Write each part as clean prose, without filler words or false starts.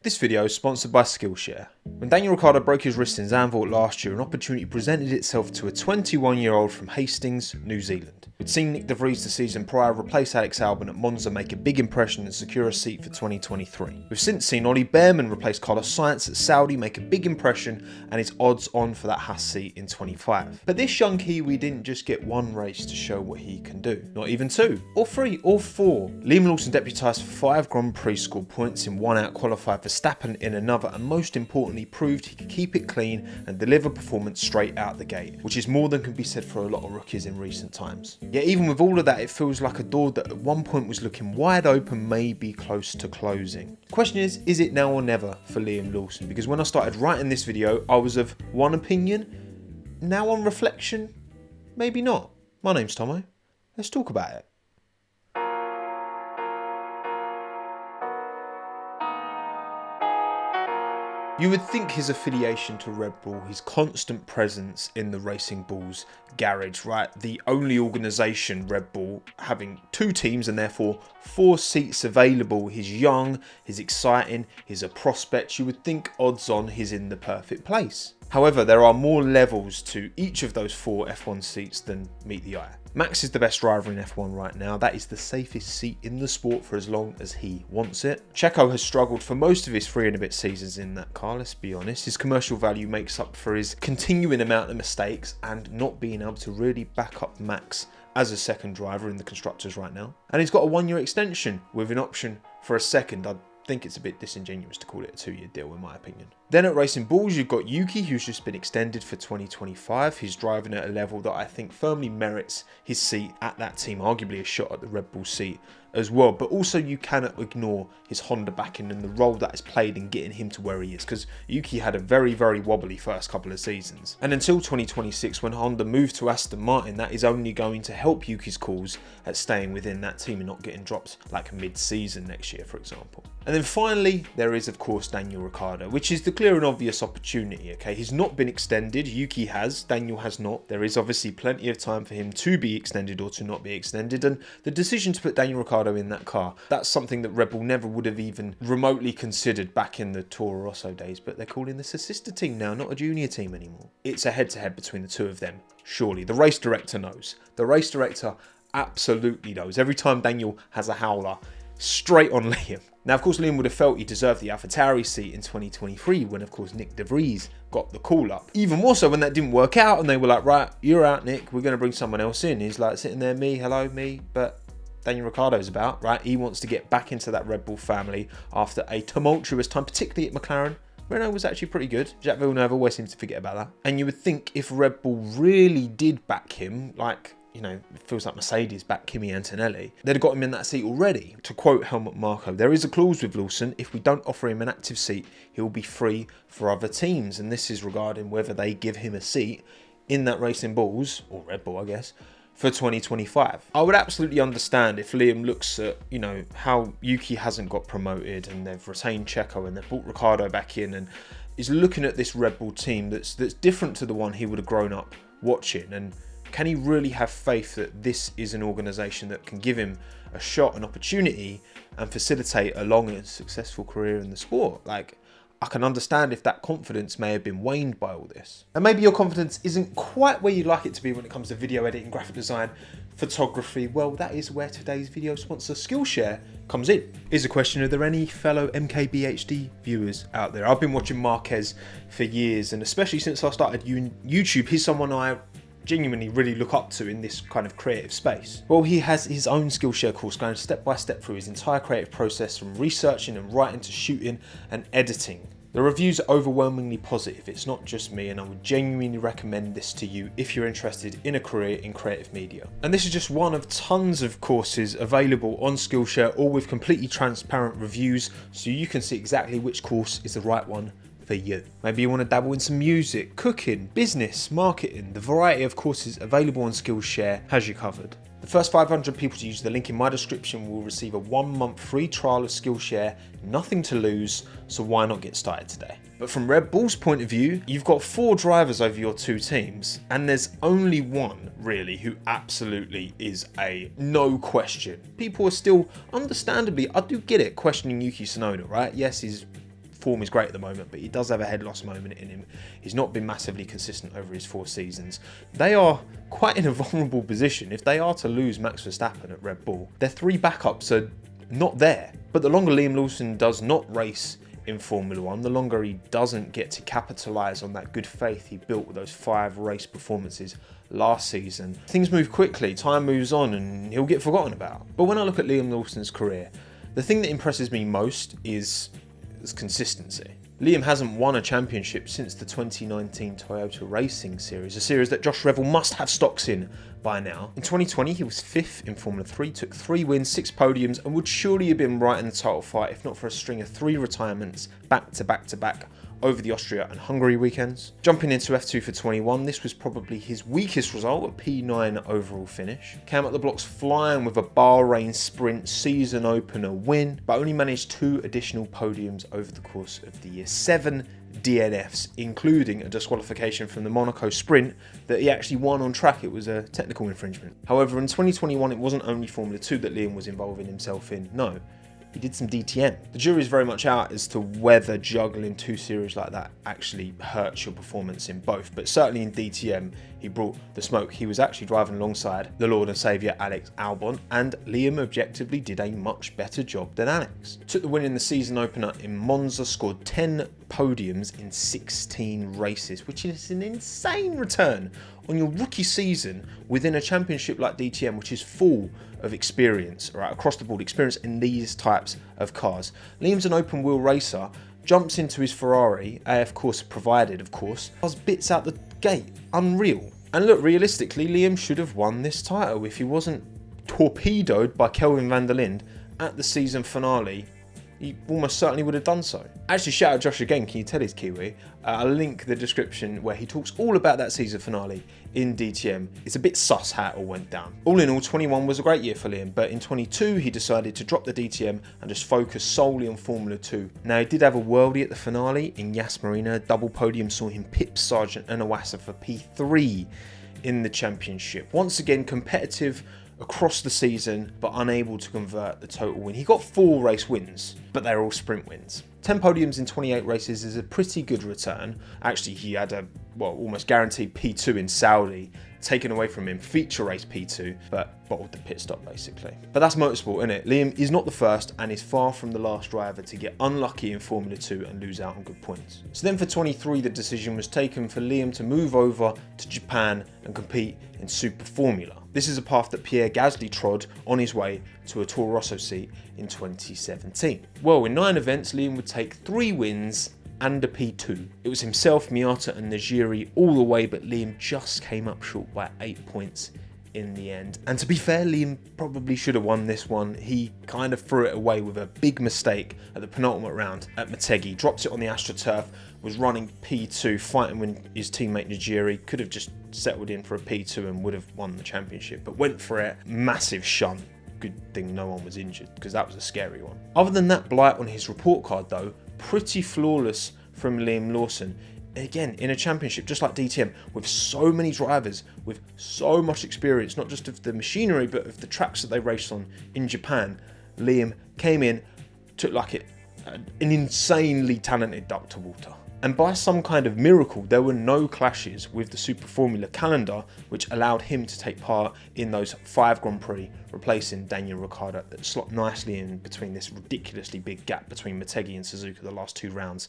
This video is sponsored by Skillshare. When Daniel Ricciardo broke his wrist in Zandvoort last year, an opportunity presented itself to a 21-year-old from Hastings, New Zealand. We'd seen Nyck de Vries the season prior replace Alex Albon at Monza make a big impression and secure a seat for 2023. We've since seen Ollie Bearman replace Carlos Sainz at Saudi, make a big impression and is odds on for that Haas seat in 25. But this young Kiwi didn't just get one race to show what he can do, not even two, or three, or four. Liam Lawson deputised for 5 Grand Prix, scored points in one out, qualified Verstappen in another, and most importantly proved he could keep it clean and deliver performance straight out the gate, which is more than can be said for a lot of rookies in recent times. Yet even with all of that, it feels like a door that at one point was looking wide open may be close to closing. The question is it now or never for Liam Lawson? Because when I started writing this video, I was of one opinion. Now on reflection, maybe not. My name's Tommo. Let's talk about it. You would think his affiliation to Red Bull, his constant presence in the Racing Bulls garage, right? The only organisation, Red Bull, having 2 teams and therefore 4 seats available. He's young, he's exciting, he's a prospect. You would think odds on he's in the perfect place. However, there are more levels to each of those 4 F1 seats than meet the eye. Max is the best driver in F1 right now. That is the safest seat in the sport for as long as he wants it. Checo has struggled for most of his 3 and a bit seasons in that car, let's be honest. His commercial value makes up for his continuing amount of mistakes and not being able to really back up Max as a second driver in the Constructors right now. And he's got a 1-year extension with an option for a second. I think it's a bit disingenuous to call it a 2-year deal in my opinion. Then at Racing Bulls, you've got Yuki, who's just been extended for 2025. He's driving at a level that I think firmly merits his seat at that team, arguably a shot at the Red Bull seat as well. But also you cannot ignore his Honda backing and the role that has played in getting him to where he is, because Yuki had a very, very wobbly first couple of seasons. And until 2026, when Honda moved to Aston Martin, that is only going to help Yuki's cause at staying within that team and not getting dropped like mid-season next year, for example. And then finally, there is of course Daniel Ricciardo, which is the clear and obvious opportunity, okay? He's not been extended, Yuki has, Daniel has not. There is obviously plenty of time for him to be extended or to not be extended, and the decision to put Daniel Ricciardo in that car, that's something that Red Bull never would have even remotely considered back in the Toro Rosso days, but they're calling this a sister team now, not a junior team anymore. It's a head-to-head between the two of them, surely. The race director knows. The race director absolutely knows. Every time Daniel has a howler, straight on Liam. Now, of course, Liam would have felt he deserved the AlphaTauri seat in 2023 when, of course, Nyck de Vries got the call up. Even more so when that didn't work out and they were like, right, you're out, Nick, we're going to bring someone else in. He's like sitting there, me, hello, me, but Daniel Ricciardo's about, right? He wants to get back into that Red Bull family after a tumultuous time, particularly at McLaren. Renault was actually pretty good. Jacques Villeneuve always seems to forget about that. And you would think if Red Bull really did back him, like, you know, it feels like Mercedes backed Kimi Antonelli, they'd have got him in that seat already. To quote Helmut Marko, there is a clause with Lawson, if we don't offer him an active seat, he'll be free for other teams. And this is regarding whether they give him a seat in that Racing Bulls, or Red Bull, I guess, for 2025. I would absolutely understand if Liam looks at, you know, how Yuki hasn't got promoted and they've retained Checo and they've brought Ricciardo back in and is looking at this Red Bull team that's different to the one he would have grown up watching. And can he really have faith that this is an organisation that can give him a shot, an opportunity, and facilitate a long and successful career in the sport? Like, I can understand if that confidence may have been waned by all this. And maybe your confidence isn't quite where you'd like it to be when it comes to video editing, graphic design, photography. Well, that is where today's video sponsor Skillshare comes in. Here's a question: are there any fellow MKBHD viewers out there? I've been watching Marquez for years, and especially since I started YouTube, he's someone I genuinely really look up to in this kind of creative space. Well, he has his own Skillshare course going step by step through his entire creative process, from researching and writing to shooting and editing. The reviews are overwhelmingly positive. It's not just me, and I would genuinely recommend this to you if you're interested in a career in creative media. And this is just one of tons of courses available on Skillshare, all with completely transparent reviews, so you can see exactly which course is the right one for you. Maybe you want to dabble in some music, cooking, business, marketing. The variety of courses available on Skillshare has you covered. The first 500 people to use the link in my description will receive a 1-month free trial of Skillshare, nothing to lose, so why not get started today? But from Red Bull's point of view, you've got 4 drivers over your 2 teams, and there's only one really who absolutely is a no question. People are still, understandably, I do get it, questioning Yuki Tsunoda, right? Yes, he's form is great at the moment, but he does have a head loss moment in him. He's not been massively consistent over his 4 seasons. They are quite in a vulnerable position. If they are to lose Max Verstappen at Red Bull, their 3 backups are not there. But the longer Liam Lawson does not race in Formula 1, the longer he doesn't get to capitalise on that good faith he built with those 5 race performances last season. Things move quickly, time moves on, and he'll get forgotten about. But when I look at Liam Lawson's career, the thing that impresses me most is consistency. Liam hasn't won a championship since the 2019 Toyota Racing Series, a series that Josh Revel must have stocks in by now. In 2020, he was 5th in Formula 3, took 3 wins, 6 podiums, and would surely have been right in the title fight if not for a string of 3 retirements back to back to back over the Austria and Hungary weekends. Jumping into F2 for 21, this was probably his weakest result, a P9 overall finish. Came up the blocks flying with a Bahrain Sprint season opener win, but only managed 2 additional podiums over the course of the year. 7 DNFs, including a disqualification from the Monaco Sprint that he actually won on track. It was a technical infringement. However, in 2021, it wasn't only Formula 2 that Liam was involving himself in. No, he did some DTM. The jury is very much out as to whether juggling 2 series like that actually hurts your performance in both, but certainly in DTM he brought the smoke. He was actually driving alongside the Lord and Saviour Alex Albon, and Liam objectively did a much better job than Alex. Took the win in the season opener in Monza, scored 10 podiums in 16 races, which is an insane return on your rookie season within a championship like DTM, which is full of experience, right, across the board, experience in these types of cars. Liam's an open wheel racer, jumps into his Ferrari, AF course provided, of course, does bits out the gate, unreal. And look, realistically, Liam should have won this title if he wasn't torpedoed by Kelvin van der Linde at the season finale. He almost certainly would have done so. Actually, shout out Josh again, can you tell he's Kiwi? I'll link the description where he talks all about that season finale in DTM. It's a bit sus how it all went down. All in all, 21 was a great year for Liam, but in 22 he decided to drop the DTM and just focus solely on Formula 2. Now, he did have a worldie at the finale in Yas Marina. Double podium saw him pip Sargent and Iwasa for P3 in the championship. Once again, competitive across the season, but unable to convert the total win. He got 4 race wins, but they're all sprint wins. 10 podiums in 28 races is a pretty good return. Actually, he had a, almost guaranteed P2 in Saudi, taken away from him, feature race P2, but bottled the pit stop basically. But that's motorsport, isn't it? Liam is not the first and is far from the last driver to get unlucky in Formula 2 and lose out on good points. So then for 23, the decision was taken for Liam to move over to Japan and compete in Super Formula. This is a path that Pierre Gasly trod on his way to a Toro Rosso seat in 2017. Well, in 9 events, Liam would take 3 wins and a P2. It was himself, Miata and Najiri all the way, but Liam just came up short by 8 points in the end. And to be fair, Liam probably should have won this one. He kind of threw it away with a big mistake at the penultimate round at Motegi. Dropped it on the AstroTurf, was running P2, fighting with his teammate Najiri. Could have just settled in for a P2 and would have won the championship, but went for it. Massive shunt. Good thing no one was injured, because that was a scary one. Other than that blight on his report card though, pretty flawless from Liam Lawson. Again, in a championship just like DTM, with so many drivers with so much experience, not just of the machinery but of the tracks that they raced on in Japan, Liam came in, took like an insanely talented duck to water. And by some kind of miracle, there were no clashes with the Super Formula calendar, which allowed him to take part in those 5 Grand Prix, replacing Daniel Ricciardo, that slot nicely in between this ridiculously big gap between Motegi and Suzuka the last 2 rounds.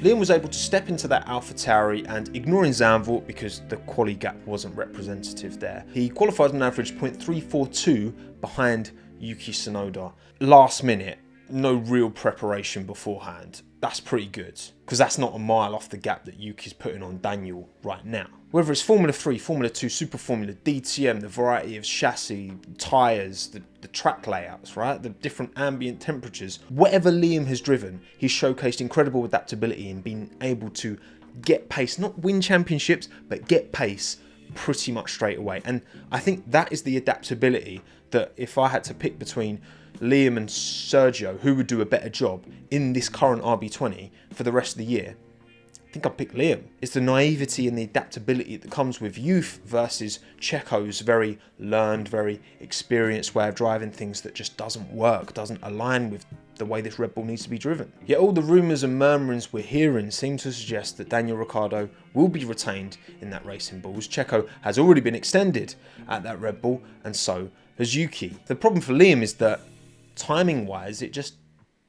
Liam was able to step into that AlphaTauri and, ignoring Zandvoort because the quali gap wasn't representative there, he qualified an average .342 behind Yuki Tsunoda. Last minute, no real preparation beforehand. That's pretty good, because that's not a mile off the gap that Yuki's putting on Daniel right now. Whether it's Formula 3, Formula 2, Super Formula, DTM, the variety of chassis, tyres, the track layouts, right? The different ambient temperatures. Whatever Liam has driven, he's showcased incredible adaptability and been able to get pace, not win championships, but get pace pretty much straight away. And I think that is the adaptability that if I had to pick between Liam and Sergio, who would do a better job in this current RB20 for the rest of the year, I think I'd pick Liam. It's the naivety and the adaptability that comes with youth versus Checo's very learned, very experienced way of driving things that just doesn't work, doesn't align with the way this Red Bull needs to be driven. Yet all the rumours and murmurings we're hearing seem to suggest that Daniel Ricciardo will be retained in that Racing Bulls. Checo has already been extended at that Red Bull, and so has Yuki. The problem for Liam is that timing-wise, it just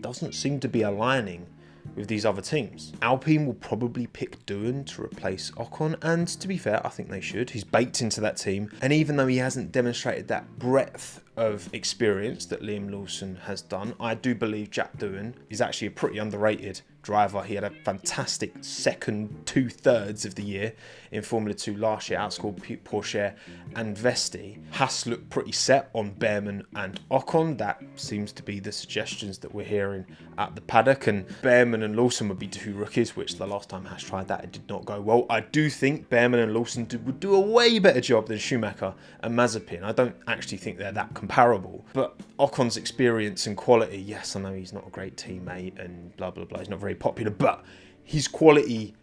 doesn't seem to be aligning with these other teams. Alpine will probably pick Doohan to replace Ocon, and to be fair, I think they should. He's baked into that team, and even though he hasn't demonstrated that breadth of experience that Liam Lawson has done, I do believe Jack Doohan is actually a pretty underrated driver. He had a fantastic second 2/3 of the year in Formula 2 last year, outscored Porsche and Vesti. Haas looked pretty set on Behrman and Ocon. That seems to be the suggestions that we're hearing at the paddock, and Behrman and Lawson would be two rookies, which the last time Haas tried that, it did not go well. I do think Behrman and Lawson would do a way better job than Schumacher and Mazepin. I don't actually think they're that comparable, but Ocon's experience and quality, yes, I know he's not a great teammate and blah blah blah, he's not very popular, but his quality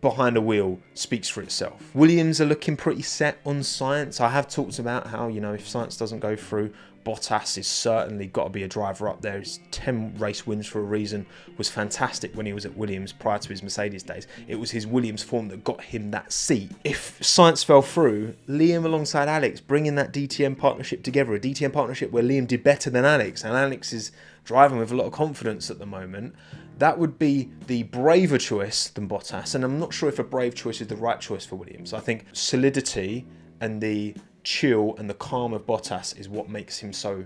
behind the wheel speaks for itself. Williams are looking pretty set on Sainz. I have talked about how, you know, if Sainz doesn't go through, Bottas is certainly got to be a driver up there. His 10 race wins for a reason, was fantastic when he was at Williams prior to his Mercedes days. It was his Williams form that got him that seat. If Sainz fell through, Liam alongside Alex, bringing that DTM partnership together, a DTM partnership where Liam did better than Alex, and Alex is driving with a lot of confidence at the moment, that would be the braver choice than Bottas. And I'm not sure if a brave choice is the right choice for Williams. I think solidity and the chill and the calm of Bottas is what makes him so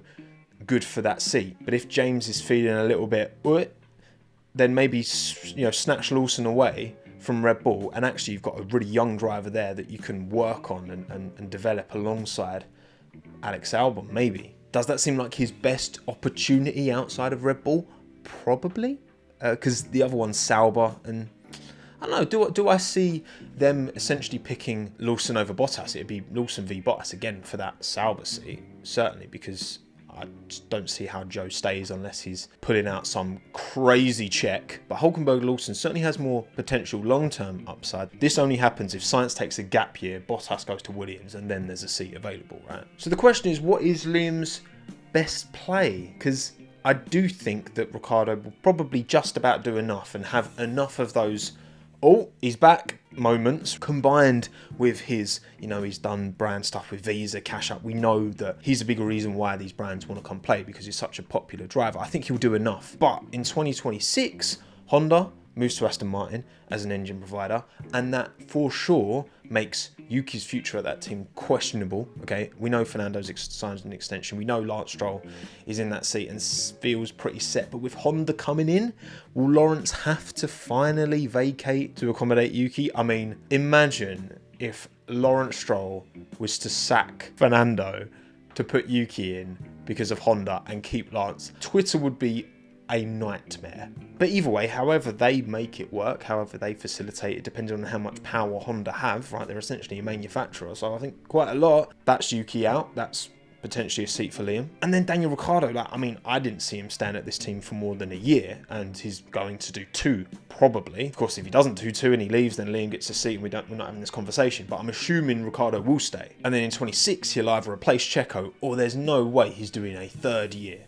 good for that seat. But if James is feeling a little bit, then maybe, you know, snatch Lawson away from Red Bull, and actually you've got a really young driver there that you can work on and develop alongside Alex Albon, maybe. Does that seem like his best opportunity outside of Red Bull? Probably. Because the other one's Sauber, and I don't know, do I see them essentially picking Lawson over Bottas? It'd be Lawson v Bottas again for that Sauber seat, certainly, because I just don't see how Joe stays unless he's pulling out some crazy check. But Hulkenberg-Lawson certainly has more potential long-term upside. This only happens if Sainz takes a gap year, Bottas goes to Williams, and then there's a seat available, right? So the question is, what is Liam's best play? Because I do think that Ricciardo will probably just about do enough and have enough of those, oh, he's back moments, combined with his, you know, he's done brand stuff with Visa, Cash Up. We know that he's a big reason why these brands want to come play, because he's such a popular driver. I think he'll do enough. But in 2026, Honda moves to Aston Martin as an engine provider, and that for sure makes Yuki's future at that team questionable. Okay, we know Fernando's signed an extension, we know Lance Stroll is in that seat and feels pretty set, but with Honda coming in, will Lawrence have to finally vacate to accommodate Yuki? I mean, imagine if Lawrence Stroll was to sack Fernando to put Yuki in because of Honda and keep Lance. Twitter would be a nightmare. But either way, however they make it work, however they facilitate it, depending on how much power Honda have, right? They're essentially a manufacturer, so I think quite a lot. That's Yuki out. That's potentially a seat for Liam. And then Daniel Ricciardo, like, I mean, I didn't see him stand at this team for more than a year, and he's going to do 2, probably. Of course, if he doesn't do 2 and he leaves, then Liam gets a seat and we're not having this conversation. But I'm assuming Ricciardo will stay. And then in 26, he'll either replace Checo, or there's no way he's doing a 3rd year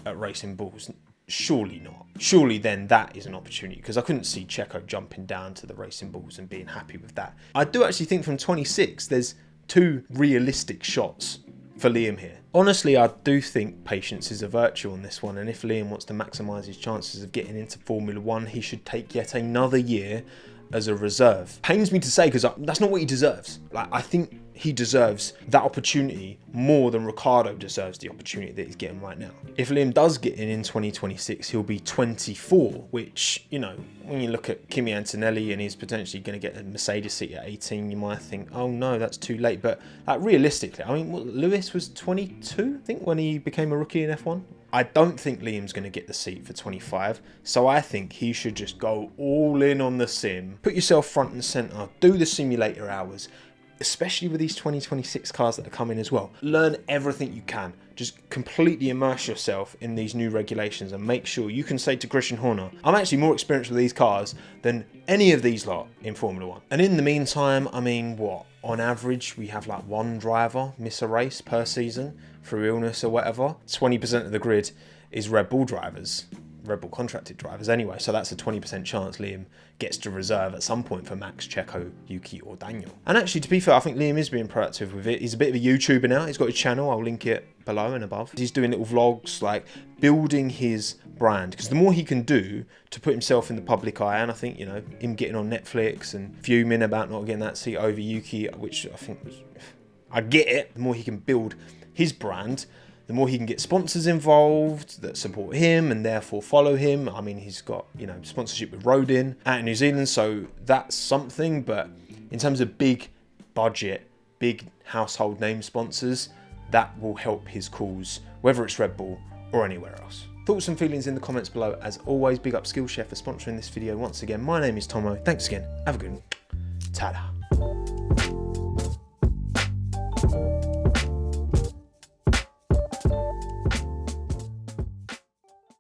at Racing Bulls. Surely not. Surely then that is an opportunity, because I couldn't see Checo jumping down to the Racing Bulls and being happy with that. I do actually think from 26 there's 2 realistic shots for Liam here. Honestly, I do think patience is a virtue on this one, and if Liam wants to maximise his chances of getting into Formula 1, he should take yet another year as a reserve. Pains me to say, because that's not what he deserves. Like, I think he deserves that opportunity more than Ricciardo deserves the opportunity that he's getting right now. If Liam does get in 2026, he'll be 24, which, you know, when you look at Kimi Antonelli and he's potentially going to get a Mercedes seat at 18, you might think, oh no, that's too late. But like, realistically, I mean, Lewis was 22, I think, when he became a rookie in F1. I don't think Liam's going to get the seat for 25, so I think he should just go all in on the sim. Put yourself front and centre, do the simulator hours, especially with these 2026 cars that are coming as well. Learn everything you can. Just completely immerse yourself in these new regulations and make sure you can say to Christian Horner, I'm actually more experienced with these cars than any of these lot in Formula 1. And in the meantime, I mean, what? On average, we have like 1 driver miss a race per season through illness or whatever. 20% of the grid is Red Bull drivers. Red Bull contracted drivers anyway, so that's a 20% chance Liam gets to reserve at some point for Max, Checo, Yuki or Daniel. And actually, to be fair, I think Liam is being proactive with it. He's a bit of a YouTuber now. He's got his channel. I'll link it below and above. He's doing little vlogs, like building his brand, because the more he can do to put himself in the public eye, and I think, you know, him getting on Netflix and fuming about not getting that seat over Yuki, which I think was, I get it, the more he can build his brand, the more he can get sponsors involved that support him and therefore follow him. I mean, he's got, you know, sponsorship with Rodin out in New Zealand, so that's something. But in terms of big budget, big household name sponsors, that will help his cause, whether it's Red Bull or anywhere else. Thoughts and feelings in the comments below. As always, big up Skillshare for sponsoring this video once again. My name is Tommo. Thanks again. Have a good one. Ta-da.